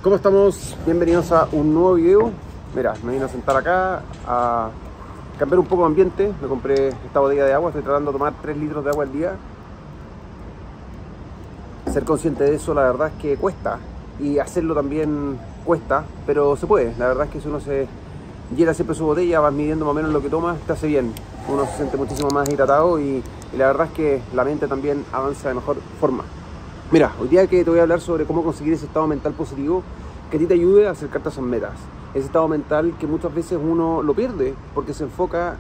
¿Cómo estamos? Bienvenidos a un nuevo video. Mira, me vine a sentar acá a cambiar un poco de ambiente. Me compré esta botella de agua, estoy tratando de tomar 3 litros de agua al día. Ser consciente de eso, la verdad es que cuesta, y hacerlo también cuesta, pero se puede. La verdad es que si uno se llena siempre su botella, vas midiendo más o menos lo que tomas, te hace bien. Uno se siente muchísimo más hidratado y la verdad es que la mente también avanza de mejor forma. Mira, hoy día que te voy a hablar sobre cómo conseguir ese estado mental positivo que a ti te ayude a acercarte a esas metas. Ese estado mental que muchas veces uno lo pierde porque se enfoca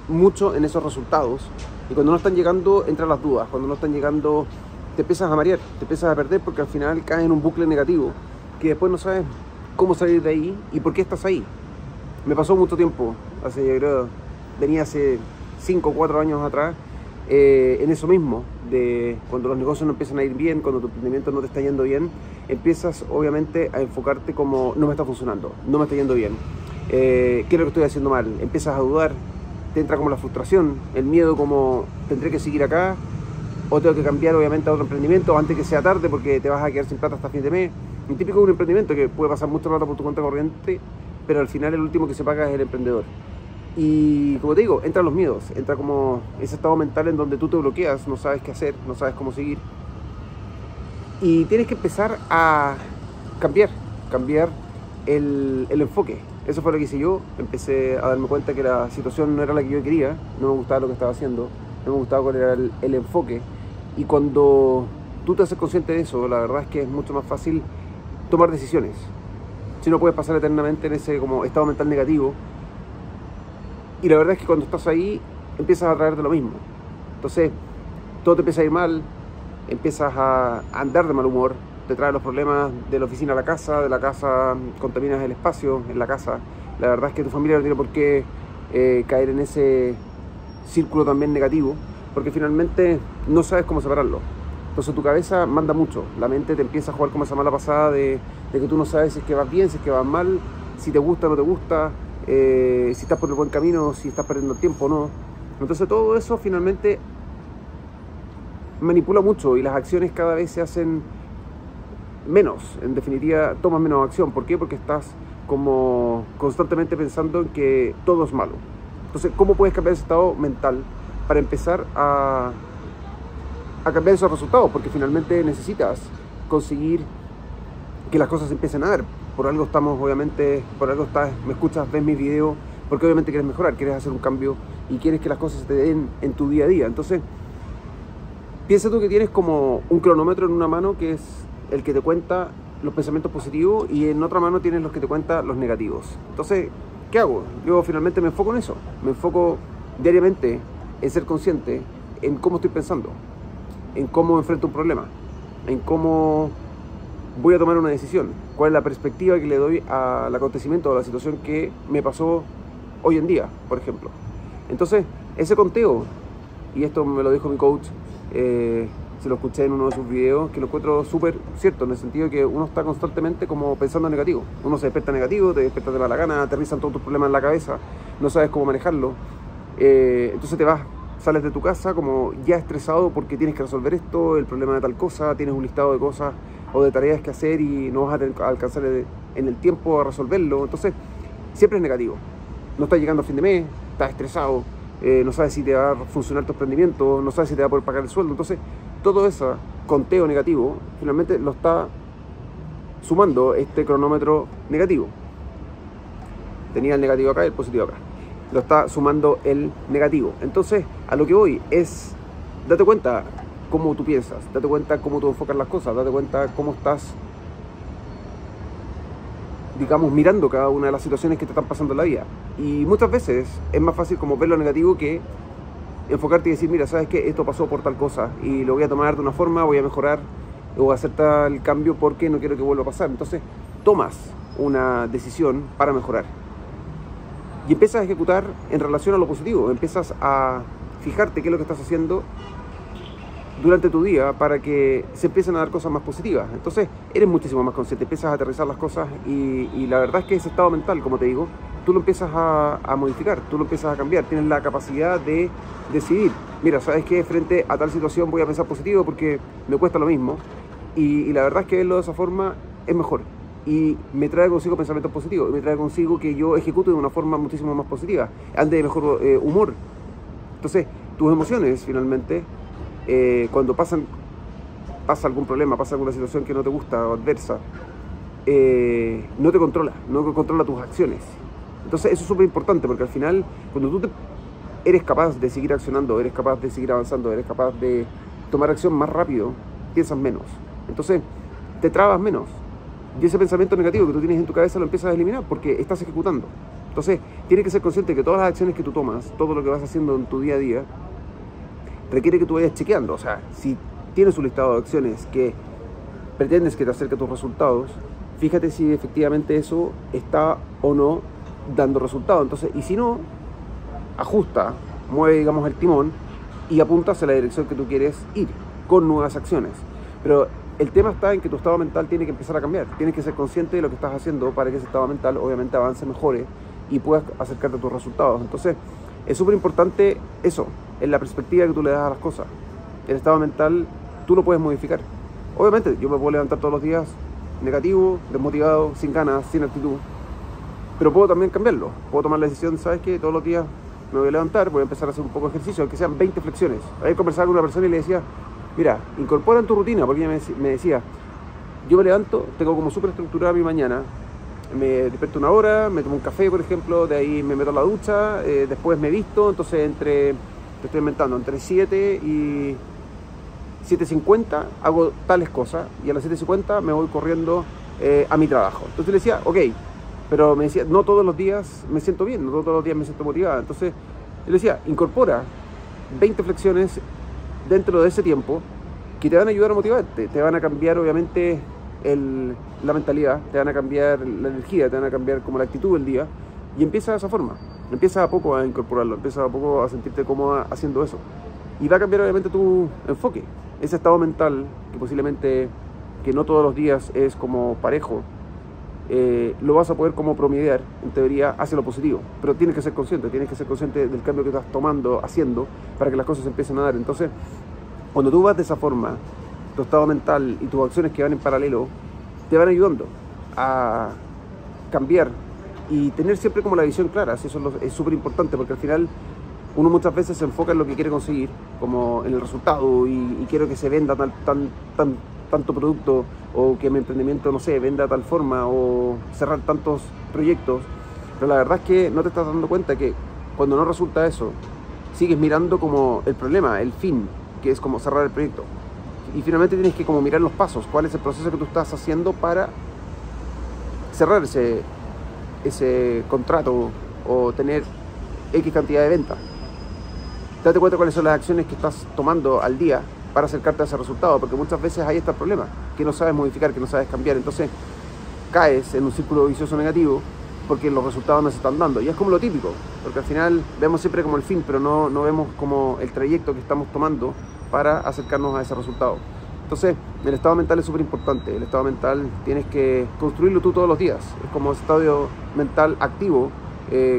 mucho en esos resultados, y cuando no están llegando entran las dudas, cuando no están llegando te empiezas a marear, te empiezas a perder, porque al final caes en un bucle negativo que después no sabes cómo salir de ahí y por qué estás ahí. Me pasó mucho tiempo, venía hace 5 o 4 años atrás, en eso mismo, de cuando los negocios no empiezan a ir bien, cuando tu emprendimiento no te está yendo bien, empiezas obviamente a enfocarte como no me está funcionando, no me está yendo bien, ¿qué es lo que estoy haciendo mal? Empiezas a dudar, te entra como la frustración, el miedo, como tendré que seguir acá o tengo que cambiar obviamente a otro emprendimiento antes que sea tarde porque te vas a quedar sin plata hasta fin de mes. Un típico de un emprendimiento que puede pasar mucha plata por tu cuenta corriente, pero al final el último que se paga es el emprendedor. Y como te digo, entran los miedos, entra como ese estado mental en donde tú te bloqueas, no sabes qué hacer, no sabes cómo seguir. Y tienes que empezar a cambiar el enfoque. Eso fue lo que hice yo. Empecé a darme cuenta que la situación no era la que yo quería, no me gustaba lo que estaba haciendo, no me gustaba cuál era el enfoque. Y cuando tú te haces consciente de eso, la verdad es que es mucho más fácil tomar decisiones. Si no puedes pasar eternamente en ese como estado mental negativo. Y la verdad es que cuando estás ahí, empiezas a traerte lo mismo. Entonces, todo te empieza a ir mal, empiezas a andar de mal humor, te traes los problemas de la oficina a la casa, de la casa contaminas el espacio en la casa. La verdad es que tu familia no tiene por qué caer en ese círculo también negativo, porque finalmente no sabes cómo separarlo. Entonces tu cabeza manda mucho, la mente te empieza a jugar como esa mala pasada de que tú no sabes si es que vas bien, si es que vas mal, si te gusta o no te gusta, si estás por el buen camino, si estás perdiendo el tiempo o no. Entonces todo eso finalmente manipula mucho y las acciones cada vez se hacen menos. En definitiva, tomas menos acción. ¿Por qué? Porque estás como constantemente pensando en que todo es malo. Entonces, ¿cómo puedes cambiar ese estado mental para empezar a cambiar esos resultados? Porque finalmente necesitas conseguir que las cosas empiecen a dar. Por algo estamos, obviamente, por algo estás, me escuchas, ves mis videos, porque obviamente quieres mejorar, quieres hacer un cambio y quieres que las cosas te den en tu día a día. Entonces, piensa tú que tienes como un cronómetro en una mano que es el que te cuenta los pensamientos positivos y en otra mano tienes los que te cuentan los negativos. Entonces, ¿qué hago? Yo finalmente me enfoco en eso, me enfoco diariamente en ser consciente en cómo estoy pensando, en cómo enfrento un problema, en cómo voy a tomar una decisión, cuál es la perspectiva que le doy al acontecimiento o a la situación que me pasó hoy en día, por ejemplo. Entonces, ese conteo, y esto me lo dijo mi coach, se lo escuché en uno de sus videos, que lo encuentro súper cierto, en el sentido de que uno está constantemente como pensando en negativo. Uno se despierta negativo, te despiertas de mala gana, aterrizan todos tus problemas en la cabeza, no sabes cómo manejarlo. Entonces te vas, sales de tu casa como ya estresado porque tienes que resolver esto, el problema de tal cosa, tienes un listado de cosas o de tareas que hacer y no vas a alcanzar en el tiempo a resolverlo. Entonces siempre es negativo. No estás llegando a fin de mes, estás estresado, no sabes si te va a funcionar tu emprendimiento, no sabes si te va a poder pagar el sueldo. Entonces todo ese conteo negativo finalmente lo está sumando este cronómetro negativo. Tenía el negativo acá y el positivo acá, lo está sumando el negativo. Entonces a lo que voy es, date cuenta cómo tú piensas, date cuenta cómo tú enfocas las cosas, date cuenta cómo estás, digamos, mirando cada una de las situaciones que te están pasando en la vida. Y muchas veces es más fácil como ver lo negativo que enfocarte y decir, mira, ¿sabes qué? Esto pasó por tal cosa y lo voy a tomar de una forma, voy a mejorar o hacer tal cambio porque no quiero que vuelva a pasar. Entonces tomas una decisión para mejorar y empiezas a ejecutar en relación a lo positivo, empiezas a fijarte qué es lo que estás haciendo durante tu día para que se empiecen a dar cosas más positivas. Entonces eres muchísimo más consciente, empiezas a aterrizar las cosas y la verdad es que ese estado mental, como te digo, tú lo empiezas a modificar, tú lo empiezas a cambiar, tienes la capacidad de decidir, mira, ¿sabes qué? Frente a tal situación voy a pensar positivo porque me cuesta lo mismo, y la verdad es que verlo de esa forma es mejor. y me trae consigo pensamientos positivos, me trae consigo que yo ejecute de una forma muchísimo más positiva, ande de mejor humor. Entonces, tus emociones finalmente, cuando pasa algún problema, pasa alguna situación que no te gusta o adversa, no te controla, no controla tus acciones. Entonces eso es súper importante, porque al final, cuando tú eres capaz de seguir accionando, eres capaz de seguir avanzando, eres capaz de tomar acción más rápido, piensas menos. Entonces te trabas menos. Y ese pensamiento negativo que tú tienes en tu cabeza lo empiezas a eliminar porque estás ejecutando. Entonces tienes que ser consciente de que todas las acciones que tú tomas, todo lo que vas haciendo en tu día a día, requiere que tú vayas chequeando. O sea, si tienes un listado de acciones que pretendes que te acerque a tus resultados, fíjate si efectivamente eso está o no dando resultados. Entonces, y si no, ajusta, mueve, digamos, el timón y apunta hacia la dirección que tú quieres ir con nuevas acciones. Pero el tema está en que tu estado mental tiene que empezar a cambiar. Tienes que ser consciente de lo que estás haciendo para que ese estado mental obviamente avance, mejore y puedas acercarte a tus resultados. Entonces, es súper importante eso, en la perspectiva que tú le das a las cosas. El estado mental tú lo puedes modificar. Obviamente, yo me puedo levantar todos los días negativo, desmotivado, sin ganas, sin actitud, pero puedo también cambiarlo. Puedo tomar la decisión, ¿sabes qué? Todos los días me voy a levantar, voy a empezar a hacer un poco de ejercicio, aunque sean 20 flexiones. Ayer conversaba con una persona y le decía, mira, incorpora en tu rutina, porque ella me decía, yo me levanto, tengo como súper estructurada mi mañana, me despierto una hora, me tomo un café, por ejemplo, de ahí me meto a la ducha, después me visto, entonces te estoy inventando, entre 7 y 7:50 hago tales cosas, y a las 7:50 me voy corriendo a mi trabajo. Entonces le decía, ok, pero me decía, no todos los días me siento bien, no todos los días me siento motivada. Entonces le decía, incorpora 20 flexiones dentro de ese tiempo que te van a ayudar a motivarte, te van a cambiar obviamente la mentalidad, te van a cambiar la energía, te van a cambiar como la actitud del día, y empieza de esa forma, empieza a poco a incorporarlo, empieza a poco a sentirte cómoda haciendo eso, y va a cambiar obviamente tu enfoque, ese estado mental que posiblemente, que no todos los días es como parejo, lo vas a poder como promediar, en teoría, hacia lo positivo, pero tienes que ser consciente del cambio que estás tomando, haciendo, para que las cosas empiecen a dar. Entonces, cuando tú vas de esa forma, tu estado mental y tus acciones que van en paralelo, te van ayudando a cambiar y tener siempre como la visión clara. Eso es súper importante, porque al final uno muchas veces se enfoca en lo que quiere conseguir, como en el resultado, y quiero que se venda tanto producto, o que mi emprendimiento, no sé, venda de tal forma, o cerrar tantos proyectos, pero la verdad es que no te estás dando cuenta que cuando no resulta eso, sigues mirando como el problema, el fin, que es como cerrar el proyecto, y finalmente tienes que como mirar los pasos, cuál es el proceso que tú estás haciendo para cerrar ese contrato o tener X cantidad de ventas. Date cuenta cuáles son las acciones que estás tomando al día para acercarte a ese resultado, porque muchas veces ahí está el problema, que no sabes modificar, que no sabes cambiar. Entonces caes en un círculo vicioso negativo porque los resultados no se están dando, y es como lo típico, porque al final vemos siempre como el fin, pero no vemos como el trayecto que estamos tomando para acercarnos a ese resultado. Entonces el estado mental es súper importante. El estado mental tienes que construirlo tú todos los días, es como ese estado mental activo,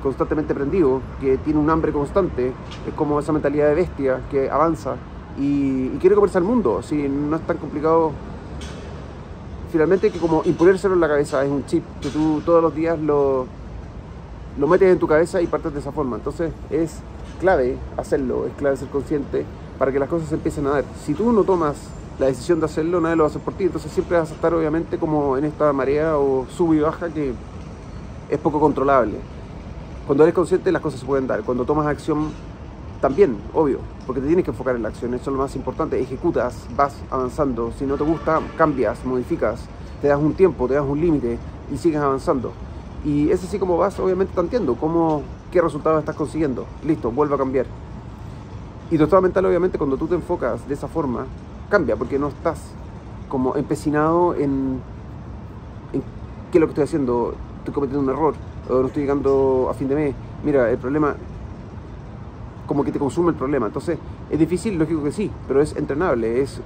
constantemente prendido, que tiene un hambre constante, es como esa mentalidad de bestia que avanza y quiere comerse al mundo. Si no es tan complicado finalmente, que como imponérselo en la cabeza. Es un chip que tú todos los días lo metes en tu cabeza y partes de esa forma. Entonces es clave hacerlo, es clave ser consciente para que las cosas se empiecen a dar. Si tú no tomas la decisión de hacerlo, nadie lo va a hacer por ti. Entonces siempre vas a estar obviamente como en esta marea o sube y baja que es poco controlable. Cuando eres consciente, las cosas se pueden dar. Cuando tomas acción también, obvio, porque te tienes que enfocar en la acción, eso es lo más importante. Ejecutas, vas avanzando. Si no te gusta, cambias, modificas, te das un tiempo, te das un límite y sigues avanzando. Y es así como vas obviamente tanteando qué resultados estás consiguiendo. Listo, vuelve a cambiar. Y tu estado mental, obviamente, cuando tú te enfocas de esa forma, cambia, porque no estás como empecinado en qué es lo que estoy haciendo, estoy cometiendo un error, o no estoy llegando a fin de mes. Mira, el problema, como que te consume el problema. Entonces, es difícil, lógico que sí, pero es entrenable, es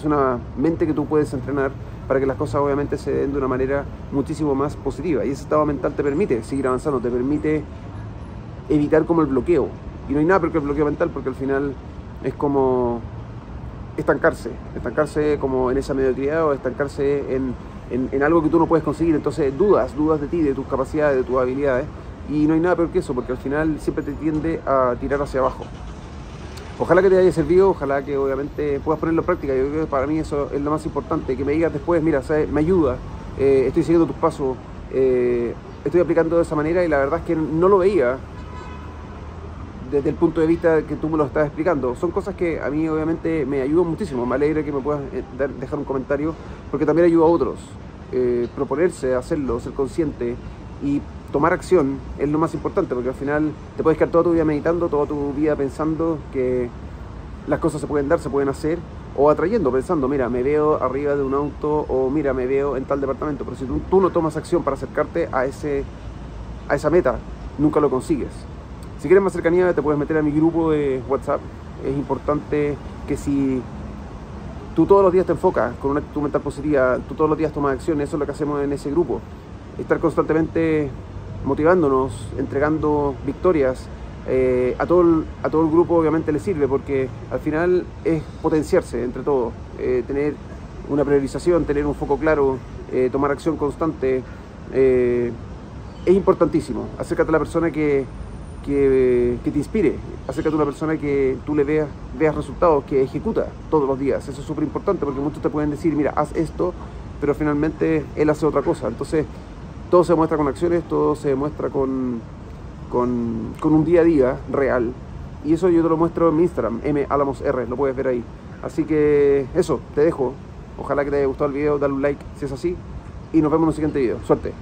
una mente que tú puedes entrenar para que las cosas obviamente se den de una manera muchísimo más positiva. Y ese estado mental te permite seguir avanzando, te permite evitar como el bloqueo. Y no hay nada peor que el bloqueo mental, porque al final es como estancarse como en esa mediocridad, o estancarse en en algo que tú no puedes conseguir. Entonces dudas de ti, de tus capacidades, de tus habilidades, y no hay nada peor que eso, porque al final siempre te tiende a tirar hacia abajo. Ojalá que te haya servido, ojalá que obviamente puedas ponerlo en práctica. Yo creo que para mí eso es lo más importante, que me digas después, mira, ¿sabes? Me ayuda, estoy siguiendo tus pasos, estoy aplicando de esa manera, y la verdad es que no lo veía desde el punto de vista que tú me lo estás explicando. Son cosas que a mí obviamente me ayudan muchísimo. Me alegra que me puedas dejar un comentario, porque también ayuda a otros. Proponerse, hacerlo, ser consciente y tomar acción es lo más importante, porque al final te puedes quedar toda tu vida meditando, toda tu vida pensando que las cosas se pueden dar, se pueden hacer, o atrayendo, pensando, mira, me veo arriba de un auto, o mira, me veo en tal departamento. Pero si tú no tomas acción para acercarte a esa meta, nunca lo consigues. Si quieres más cercanía, te puedes meter a mi grupo de WhatsApp. Es importante que si tú todos los días te enfocas con una actitud mental positiva, tú todos los días tomas acción, eso es lo que hacemos en ese grupo. Estar constantemente motivándonos, entregando victorias. A todo el grupo obviamente le sirve, porque al final es potenciarse entre todos, tener una priorización, tener un foco claro, tomar acción constante. Es importantísimo. Acércate a la persona que te inspire, acércate a una persona que tú le veas resultados, que ejecuta todos los días. Eso es súper importante, porque muchos te pueden decir, mira, haz esto, pero finalmente él hace otra cosa. Entonces todo se demuestra con acciones, todo se demuestra con un día a día real, y eso yo te lo muestro en mi Instagram, @alamosr, lo puedes ver ahí. Así que eso, te dejo. Ojalá que te haya gustado el video, dale un like si es así, y nos vemos en el siguiente video. Suerte.